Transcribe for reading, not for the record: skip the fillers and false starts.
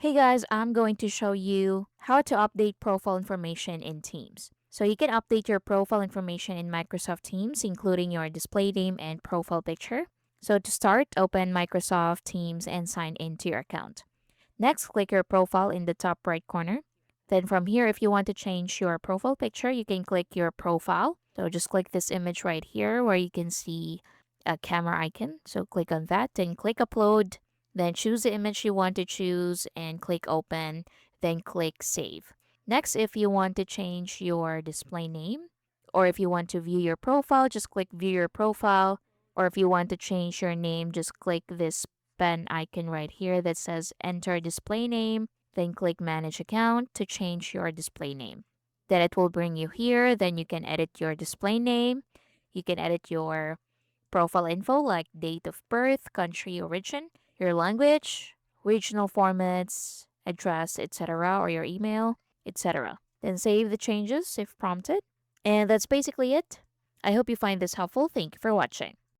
Hey guys, I'm going to show you how to update profile information in Teams. So you can update your profile information in Microsoft Teams, including your display name and profile picture. So to start, open Microsoft Teams and sign into your account. Next, click your profile in the top right corner. Then from here, if you want to change your profile picture, you can click your profile. So just click this image right here where you can see a camera icon. So click on that, then click upload. Then choose the image you want to choose and click open, then click save. Next, if you want to change your display name or if you want to view your profile, just click view your profile. Or if you want to change your name, just click this pen icon right here that says enter display name, then click manage account to change your display name. Then it will bring you here, then you can edit your display name. You can edit your profile info like date of birth, country origin, your language, regional formats, address, etc., or your email, etc. Then save the changes if prompted. And that's basically it. I hope you find this helpful. Thank you for watching.